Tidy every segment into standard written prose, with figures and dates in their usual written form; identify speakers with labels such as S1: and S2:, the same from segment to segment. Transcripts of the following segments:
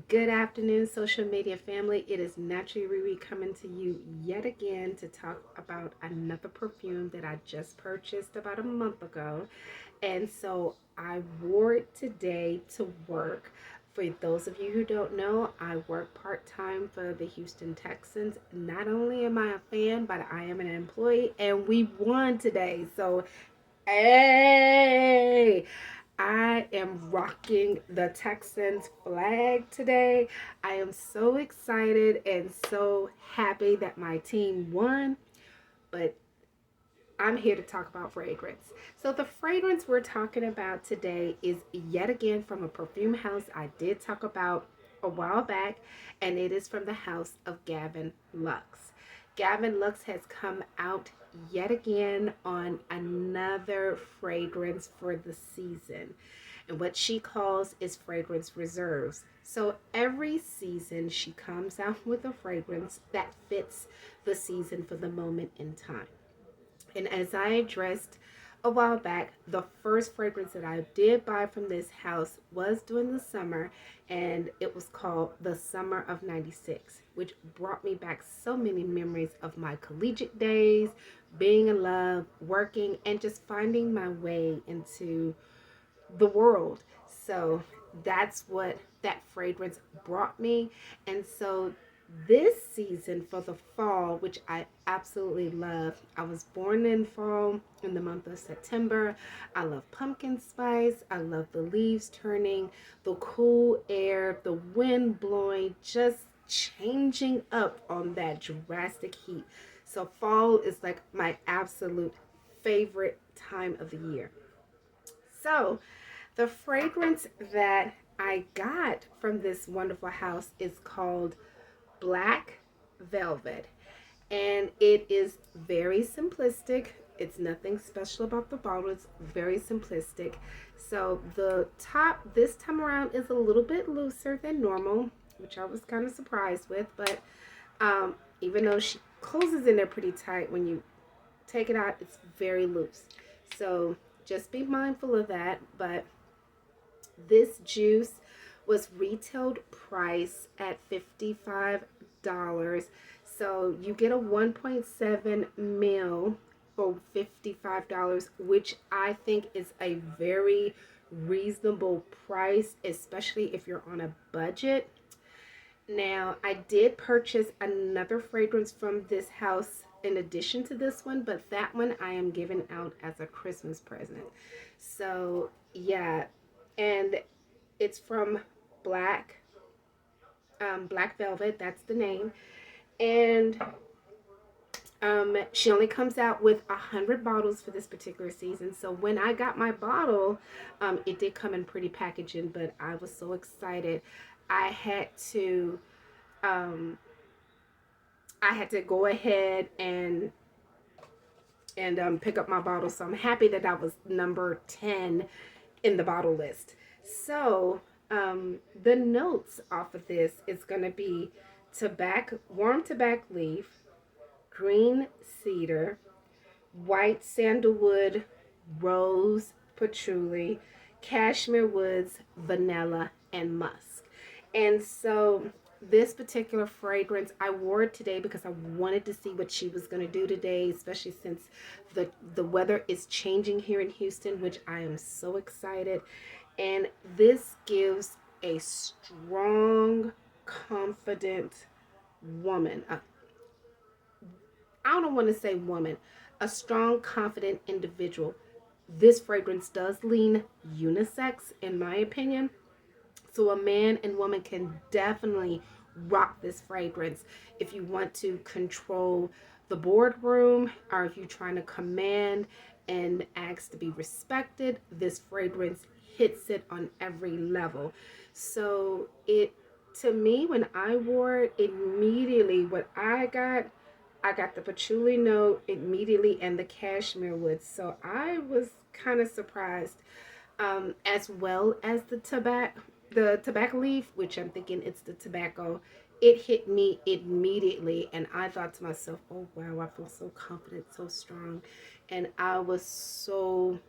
S1: Good afternoon, social media family. It is Naturally coming to you yet again to talk about another perfume that I just purchased about a month ago. And so I wore it today to work. For those of you who don't know, I work part time for the Houston Texans. Not only am I a fan, but I am an employee, and we won today. So, hey, I am rocking the Texans flag today. I am so excited and so happy that my team won, but I'm here to talk about fragrance. So, the fragrance we're talking about today is yet again from a perfume house I did talk about a while back, and it is from the house of Gavin Luxe. Gavin Luxe has come out yet again on another fragrance for the season. And what she calls is fragrance reserves. So every season she comes out with a fragrance that fits the season for the moment in time. And as I addressed a while back, the first fragrance that I did buy from this house was during the summer, and it was called the Summer of 96, which brought me back so many memories of my collegiate days, being in love, working, and just finding my way into the world. So that's what that fragrance brought me. And so this season for the fall, which I absolutely love, I was born in fall in the month of September. I love pumpkin spice. I love the leaves turning, the cool air, the wind blowing, just changing up on that drastic heat. So fall is like my absolute favorite time of the year. So, the fragrance that I got from this wonderful house is called Black Velvet. And it is very simplistic. It's nothing special about the bottle. It's very simplistic. So the top this time around is a little bit looser than normal, which I was kind of surprised with. But even though she closes in there pretty tight, when you take it out, it's very loose. So just be mindful of that. But this juice was retailed price at $55. So you get a 1.7 mil for $55, which I think is a very reasonable price, especially if you're on a budget. Now, I did purchase another fragrance from this house in addition to this one, but that one I am giving out as a Christmas present. So, yeah, and it's from Black Black Velvet. That's the name, and she only comes out with 100 bottles for this particular season. So when I got my bottle, it did come in pretty packaging, but I was so excited. I had to um, I had to go ahead and pick up my bottle. So I'm happy that I was number 10 in the bottle list. So the notes off of this is going to be tobacco, warm tobacco leaf, green cedar, white sandalwood, rose patchouli, cashmere woods, vanilla, and musk. And so this particular fragrance, I wore it today because I wanted to see what she was going to do today, especially since the weather is changing here in Houston, which I am so excited. And this gives a strong, confident woman, I don't want to say woman, a strong, confident individual. This fragrance does lean unisex, in my opinion. So a man and woman can definitely rock this fragrance if you want to control the boardroom, or if you're trying to command and ask to be respected. This fragrance hits it on every level. So it, to me, when I wore it, immediately what I got the patchouli note immediately and the cashmere wood. So I was kind of surprised, as well as the tobacco leaf, which I'm thinking it's the tobacco. It hit me immediately, and I thought to myself, "Oh wow, I feel so confident, so strong," and I was so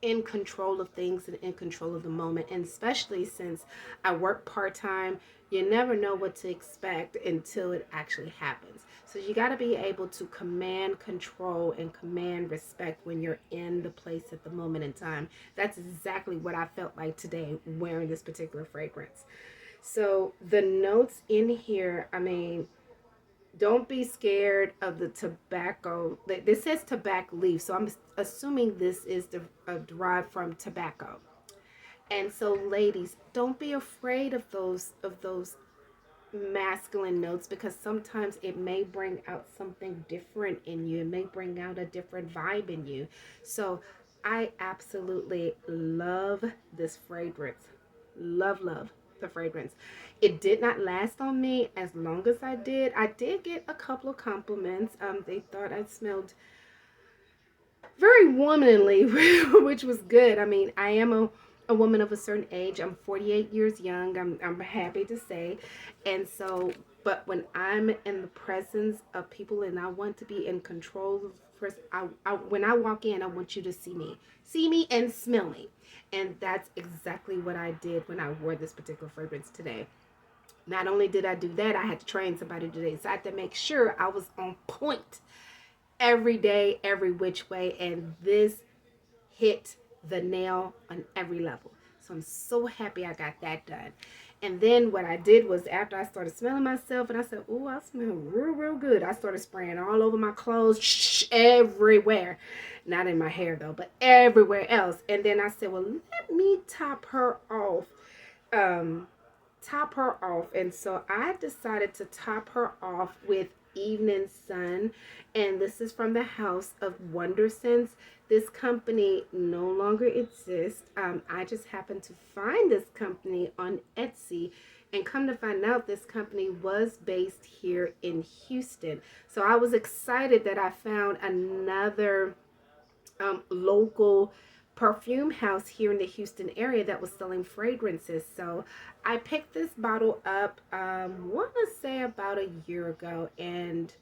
S1: in control of things and in control of the moment. And especially since I work part-time, you never know what to expect until it actually happens. So you got to be able to command control and command respect when you're in the place at the moment in time. That's exactly what I felt like today wearing this particular fragrance. So the notes in here, I mean, don't be scared of the tobacco. This says tobacco leaf, so I'm assuming this is derived from tobacco. And so, ladies, don't be afraid of those masculine notes, because sometimes it may bring out something different in you. It may bring out a different vibe in you. So, I absolutely love this fragrance. Love the fragrance. It did not last on me as long as I did. I did get a couple of compliments. They thought I smelled very womanly, which was good. I mean, I am a woman of a certain age. I'm 48 years young. I'm happy to say. And so, but when I'm in the presence of people and I want to be in control of first, when I walk in, I want you to see me and smell me. And that's exactly what I did when I wore this particular fragrance today. Not only did I do that, I had to train somebody today. So I had to make sure I was on point every day, every which way. And this hit the nail on every level. So I'm so happy I got that done. And then what I did was, after I started smelling myself and I said, oh, I smell real good, I started spraying all over my clothes, everywhere. Not in my hair though, but everywhere else. And then I said, well, let me um, top her off. And so I decided to top her off with Evening Sun. And this is from the House of Wonder Scents. This company no longer exists. I just happened to find this company on Etsy, and come to find out, this company was based here in Houston. So I was excited that I found another local perfume house here in the Houston area that was selling fragrances. So I picked this bottle up, want to say about a year ago, and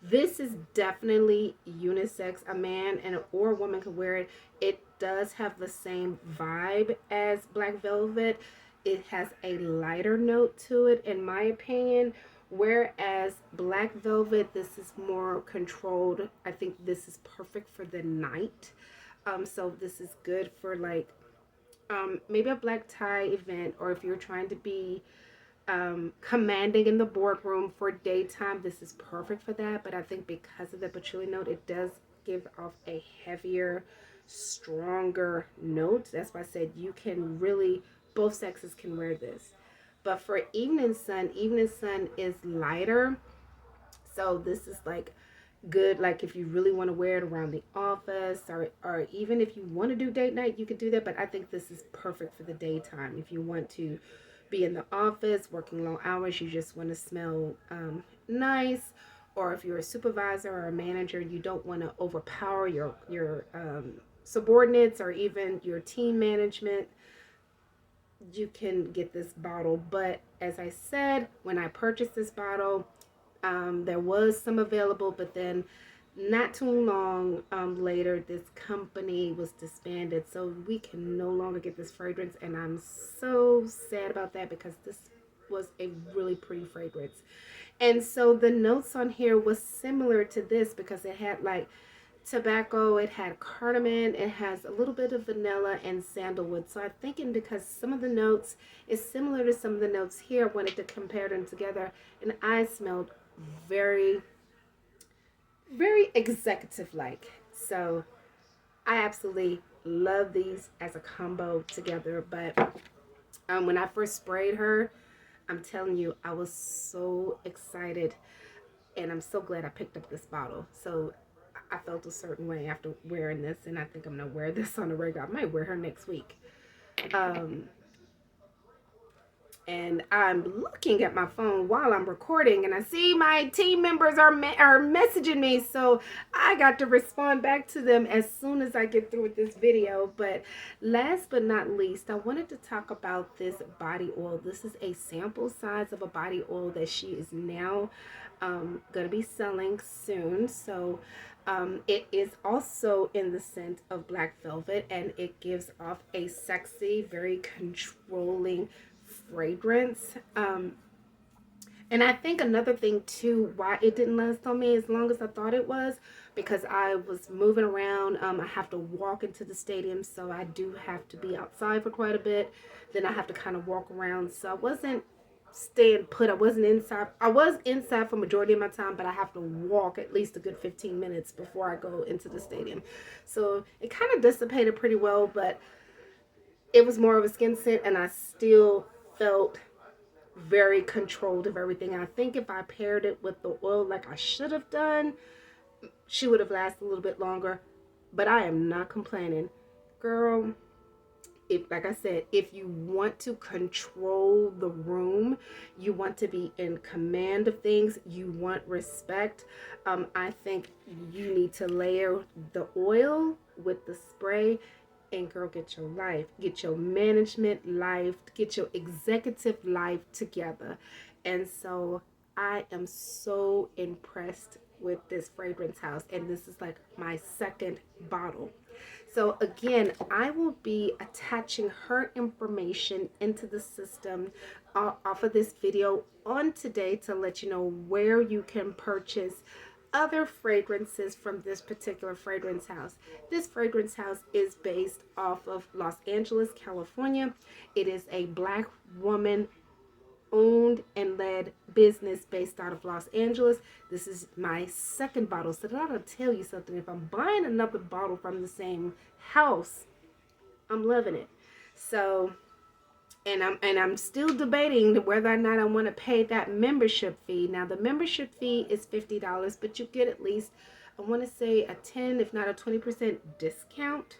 S1: this is definitely unisex. A man and or a woman can wear it. It does have the same vibe as Black Velvet. It has a lighter note to it, in my opinion. Whereas Black Velvet, this is more controlled. I think this is perfect for the night. So this is good for like maybe a black tie event, or if you're trying to be commanding in the boardroom for daytime, this is perfect for that. But I think because of the patchouli note, it does give off a heavier, stronger note. That's why I said you can really, both sexes can wear this. But for Evening Sun is lighter. So this is like good, like if you really want to wear it around the office, or even if you want to do date night, you could do that. But I think this is perfect for the daytime. If you want to be in the office working long hours, you just want to smell nice, or if you're a supervisor or a manager, you don't want to overpower your subordinates or even your team management, you can get this bottle. But as I said, when I purchased this bottle, there was some available, but then not too long later, this company was disbanded. So we can no longer get this fragrance. And I'm so sad about that, because this was a really pretty fragrance. And so the notes on here was similar to this, because it had like tobacco, it had cardamom, it has a little bit of vanilla and sandalwood. So I'm thinking, because some of the notes is similar to some of the notes here, I wanted to compare them together. And I smelled very, very executive like. So I absolutely love these as a combo together. But when I first sprayed her, I'm telling you, I was so excited, and I'm so glad I picked up this bottle. So I felt a certain way after wearing this, and I think I'm gonna wear this on a regular. I might wear her next week. Um, and I'm looking at my phone while I'm recording, and I see my team members are messaging me, so I got to respond back to them as soon as I get through with this video. But last but not least, I wanted to talk about this body oil. This is a sample size of a body oil that she is now going to be selling soon. So it is also in the scent of black velvet, and it gives off a sexy, very controlling fragrance. And I think another thing too, why it didn't last on me as long as I thought it was, because I was moving around. I have to walk into the stadium, so I do have to be outside for quite a bit. Then I have to kind of walk around, so I wasn't staying put. I wasn't inside. I was inside for majority of my time, but I have to walk at least a good 15 minutes before I go into the stadium. So it kind of dissipated pretty well, but it was more of a skin scent, and I still felt very controlled of everything. I think if I paired it with the oil like I should have done, she would have lasted a little bit longer. But I am not complaining. Girl, if, like I said, if you want to control the room, you want to be in command of things, you want respect, I think you need to layer the oil with the spray. And girl, get your life, get your management life, get your executive life together. And so I am so impressed with this fragrance house, and this is like my second bottle. So again, I will be attaching her information into the system off of this video on today to let you know where you can purchase other fragrances from this particular fragrance house. This fragrance house is based off of Los Angeles, California. It is a black woman owned and led business based out of Los Angeles. This is my second bottle. So that'll tell you something. If I'm buying another bottle from the same house, I'm loving it. So I'm still debating whether or not I want to pay that membership fee. Now the membership fee is $50, but you get at least, I want to say, a 10 if not a 20% discount,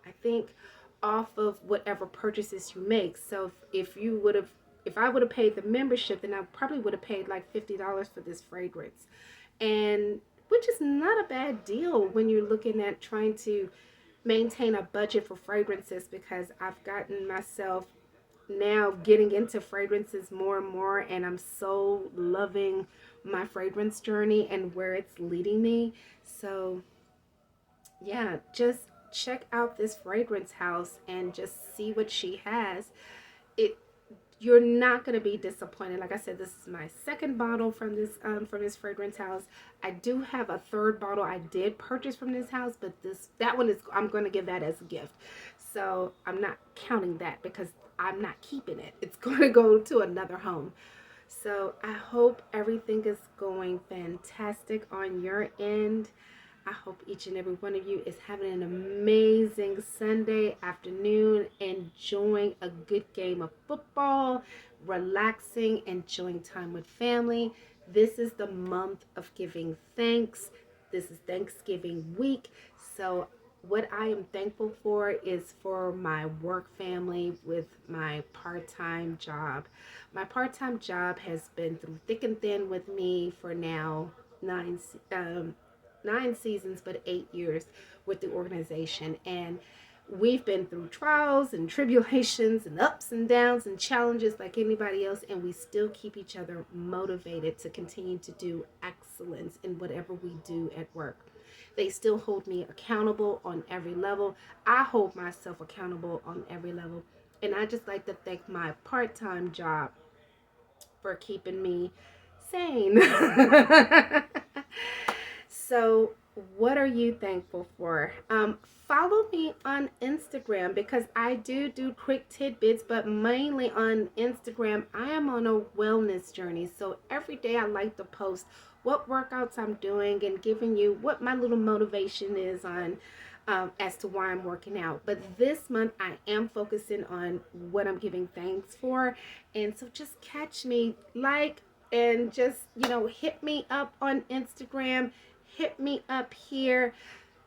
S1: I think, off of whatever purchases you make. So if I would have paid the membership, then I probably would have paid like $50 for this fragrance, and which is not a bad deal when you're looking at trying to maintain a budget for fragrances, because I've gotten myself now getting into fragrances more and more, and I'm so loving my fragrance journey and where it's leading me. So yeah, just check out this fragrance house and just see what she has. It You're not going to be disappointed. Like I said, this is my second bottle from this fragrance house. I do have a third bottle I did purchase from this house, but that one is, I'm going to give that as a gift. So I'm not counting that because I'm not keeping it. It's going to go to another home. So I hope everything is going fantastic on your end. I hope each and every one of you is having an amazing Sunday afternoon, enjoying a good game of football, relaxing, enjoying time with family. This is the month of giving thanks. This is Thanksgiving week. So what I am thankful for is for my work family with my part-time job. My part-time job has been through thick and thin with me for now 9 seasons, but 8 years with the organization. And we've been through trials and tribulations and ups and downs and challenges like anybody else, and we still keep each other motivated to continue to do excellence in whatever we do at work. They still hold me accountable on every level. I hold myself accountable on every level. And I just like to thank my part-time job for keeping me sane. So, what are you thankful for? Follow me on Instagram because I do quick tidbits, but mainly on Instagram. I am on a wellness journey. So, every day I like to post what workouts I'm doing and giving you what my little motivation is on as to why I'm working out. But this month I am focusing on what I'm giving thanks for. And so, just catch me, and just, hit me up on Instagram. Hit me up here,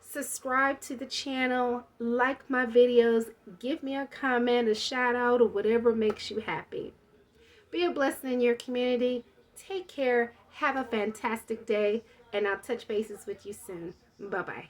S1: subscribe to the channel, like my videos, give me a comment, a shout out, or whatever makes you happy. Be a blessing in your community. Take care. Have a fantastic day. And I'll touch bases with you soon. Bye bye.